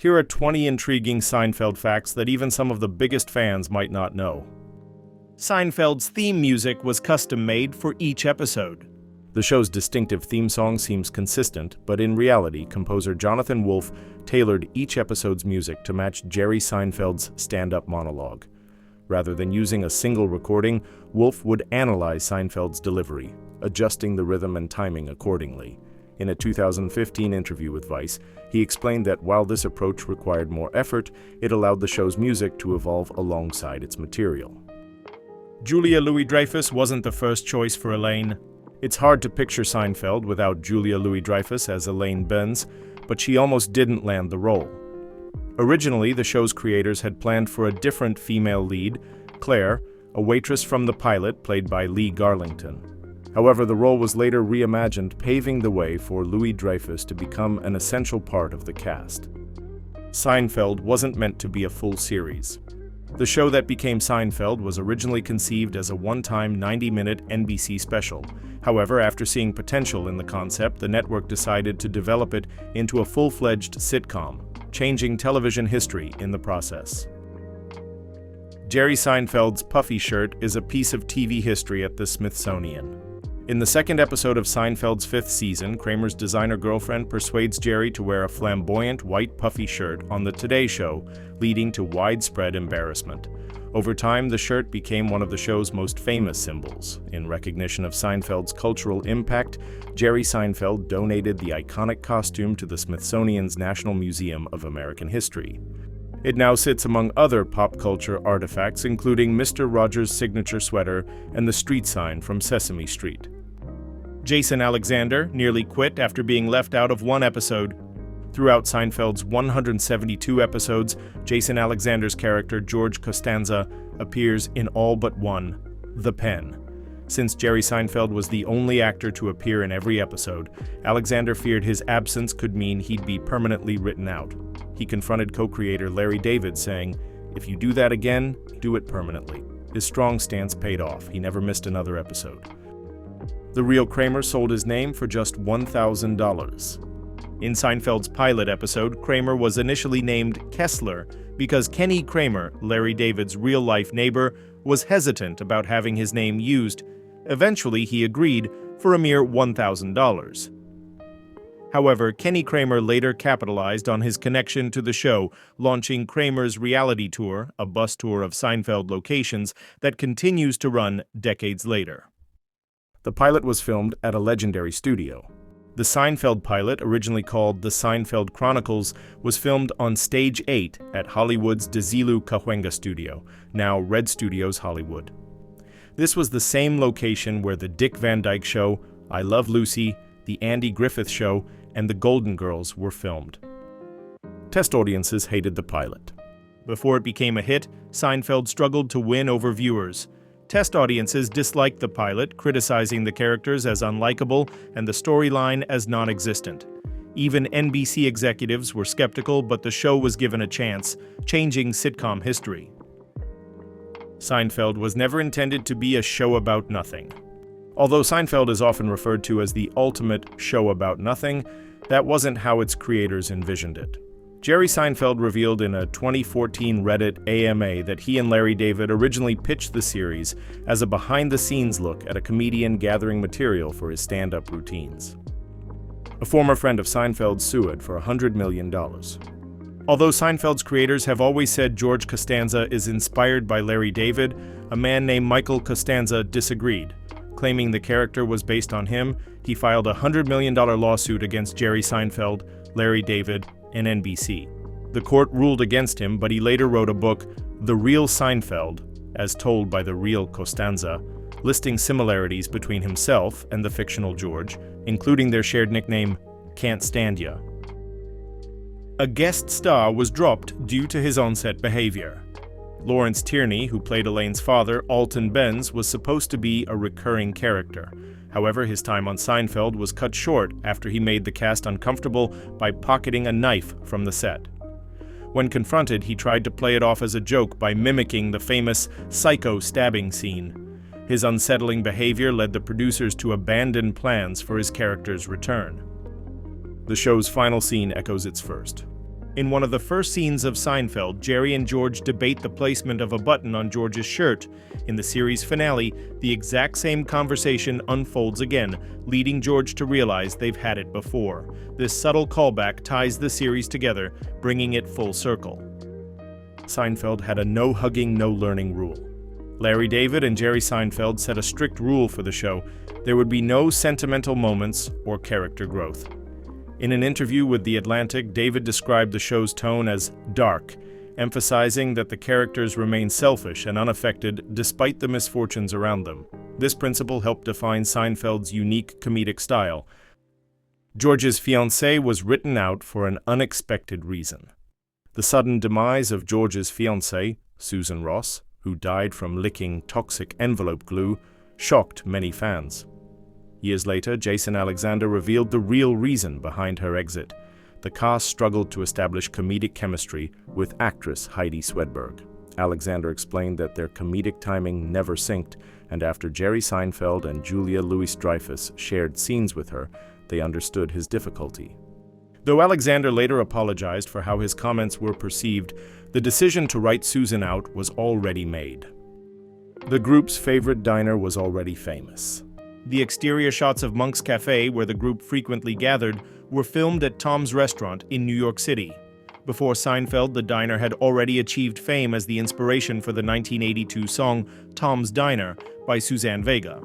Here are 20 intriguing Seinfeld facts that even some of the biggest fans might not know. Seinfeld's theme music was custom-made for each episode. The show's distinctive theme song seems consistent, but in reality, composer Jonathan Wolff tailored each episode's music to match Jerry Seinfeld's stand-up monologue. Rather than using a single recording, Wolff would analyze Seinfeld's delivery, adjusting the rhythm and timing accordingly. In a 2015 interview with Vice, he explained that while this approach required more effort, it allowed the show's music to evolve alongside its material. Julia Louis-Dreyfus wasn't the first choice for Elaine. It's hard to picture Seinfeld without Julia Louis-Dreyfus as Elaine Benz, but she almost didn't land the role. Originally, the show's creators had planned for a different female lead, Claire, a waitress from the pilot played by Lee Garlington. However, the role was later reimagined, paving the way for Louis-Dreyfus to become an essential part of the cast. Seinfeld wasn't meant to be a full series. The show that became Seinfeld was originally conceived as a one-time 90-minute NBC special. However, after seeing potential in the concept, the network decided to develop it into a full-fledged sitcom, changing television history in the process. Jerry Seinfeld's puffy shirt is a piece of TV history at the Smithsonian. In the second episode of Seinfeld's 5th season, Kramer's designer girlfriend persuades Jerry to wear a flamboyant white puffy shirt on the Today Show, leading to widespread embarrassment. Over time, the shirt became one of the show's most famous symbols. In recognition of Seinfeld's cultural impact, Jerry Seinfeld donated the iconic costume to the Smithsonian's National Museum of American History. It now sits among other pop culture artifacts, including Mr. Rogers' signature sweater and the street sign from Sesame Street. Jason Alexander nearly quit after being left out of one episode. Throughout Seinfeld's 172 episodes, Jason Alexander's character, George Costanza, appears in all but one, The Pen. Since Jerry Seinfeld was the only actor to appear in every episode, Alexander feared his absence could mean he'd be permanently written out. He confronted co-creator Larry David, saying, "If you do that again, do it permanently." His strong stance paid off. He never missed another episode. The real Kramer sold his name for just $1,000. In Seinfeld's pilot episode, Kramer was initially named Kessler because Kenny Kramer, Larry David's real-life neighbor, was hesitant about having his name used. Eventually, he agreed for a mere $1,000. However, Kenny Kramer later capitalized on his connection to the show, launching Kramer's reality tour, a bus tour of Seinfeld locations that continues to run decades later. The pilot was filmed at a legendary studio. The Seinfeld pilot, originally called The Seinfeld Chronicles, was filmed on Stage 8 at Hollywood's Desilu Cahuenga studio, now Red Studios Hollywood. This was the same location where The Dick Van Dyke Show, I Love Lucy, The Andy Griffith Show, and The Golden Girls were filmed. Test audiences hated the pilot. Before it became a hit, Seinfeld struggled to win over viewers. Test audiences disliked the pilot, criticizing the characters as unlikable and the storyline as non-existent. Even NBC executives were skeptical, but the show was given a chance, changing sitcom history. Seinfeld was never intended to be a show about nothing. Although Seinfeld is often referred to as the ultimate show about nothing, that wasn't how its creators envisioned it. Jerry Seinfeld revealed in a 2014 Reddit AMA that he and Larry David originally pitched the series as a behind-the-scenes look at a comedian gathering material for his stand-up routines. A former friend of Seinfeld sued for $100 million. Although Seinfeld's creators have always said George Costanza is inspired by Larry David, a man named Michael Costanza disagreed. Claiming the character was based on him, he filed a $100 million lawsuit against Jerry Seinfeld, Larry David, and NBC. The court ruled against him, but he later wrote a book, The Real Seinfeld, as told by the real Costanza, listing similarities between himself and the fictional George, including their shared nickname, Can't Stand Ya. A guest star was dropped due to his on-set behavior. Lawrence Tierney, who played Elaine's father, Alton Benz, was supposed to be a recurring character. However, his time on Seinfeld was cut short after he made the cast uncomfortable by pocketing a knife from the set. When confronted, he tried to play it off as a joke by mimicking the famous psycho stabbing scene. His unsettling behavior led the producers to abandon plans for his character's return. The show's final scene echoes its first. In one of the first scenes of Seinfeld, Jerry and George debate the placement of a button on George's shirt. In the series finale, the exact same conversation unfolds again, leading George to realize they've had it before. This subtle callback ties the series together, bringing it full circle. Seinfeld had a no-hugging, no-learning rule. Larry David and Jerry Seinfeld set a strict rule for the show. There would be no sentimental moments or character growth. In an interview with The Atlantic, David described the show's tone as dark, emphasizing that the characters remain selfish and unaffected despite the misfortunes around them. This principle helped define Seinfeld's unique comedic style. George's fiancée was written out for an unexpected reason. The sudden demise of George's fiancée, Susan Ross, who died from licking toxic envelope glue, shocked many fans. Years later, Jason Alexander revealed the real reason behind her exit. The cast struggled to establish comedic chemistry with actress Heidi Swedberg. Alexander explained that their comedic timing never synced, and after Jerry Seinfeld and Julia Louis-Dreyfus shared scenes with her, they understood his difficulty. Though Alexander later apologized for how his comments were perceived, the decision to write Susan out was already made. The group's favorite diner was already famous. The exterior shots of Monk's Cafe, where the group frequently gathered, were filmed at Tom's Restaurant in New York City. Before Seinfeld, the diner had already achieved fame as the inspiration for the 1982 song Tom's Diner by Suzanne Vega.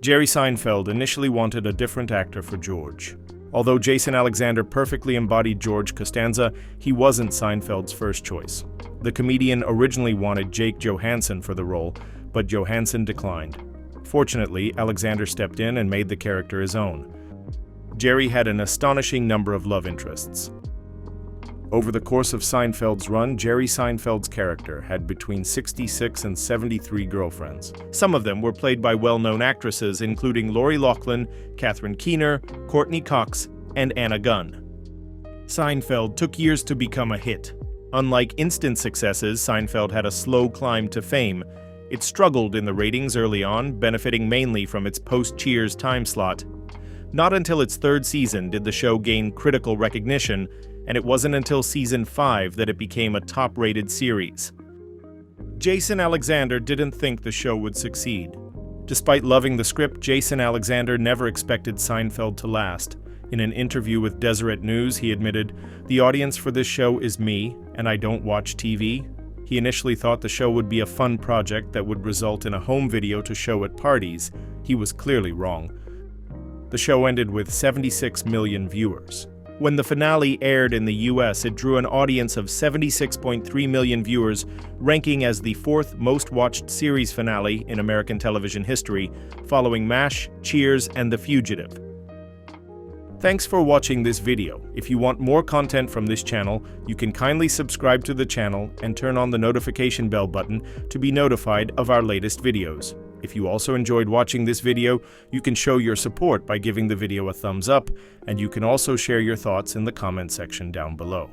Jerry Seinfeld initially wanted a different actor for George. Although Jason Alexander perfectly embodied George Costanza, he wasn't Seinfeld's first choice. The comedian originally wanted Jake Johansson for the role, but Johansson declined. Fortunately, Alexander stepped in and made the character his own. Jerry had an astonishing number of love interests. Over the course of Seinfeld's run, Jerry Seinfeld's character had between 66 and 73 girlfriends. Some of them were played by well-known actresses, including Lori Loughlin, Catherine Keener, Courtney Cox, and Anna Gunn. Seinfeld took years to become a hit. Unlike instant successes, Seinfeld had a slow climb to fame. It struggled in the ratings early on, benefiting mainly from its post-Cheers time slot. Not until its third season did the show gain critical recognition, and it wasn't until season 5 that it became a top-rated series. Jason Alexander didn't think the show would succeed. Despite loving the script, Jason Alexander never expected Seinfeld to last. In an interview with Deseret News, he admitted, "The audience for this show is me, and I don't watch TV." He initially thought the show would be a fun project that would result in a home video to show at parties. He was clearly wrong. The show ended with 76 million viewers. When the finale aired in the US, it drew an audience of 76.3 million viewers, ranking as the 4th most-watched series finale in American television history, following MASH, Cheers, and The Fugitive. Thanks for watching this video. If you want more content from this channel, you can kindly subscribe to the channel and turn on the notification bell button to be notified of our latest videos. If you also enjoyed watching this video, you can show your support by giving the video a thumbs up, and you can also share your thoughts in the comment section down below.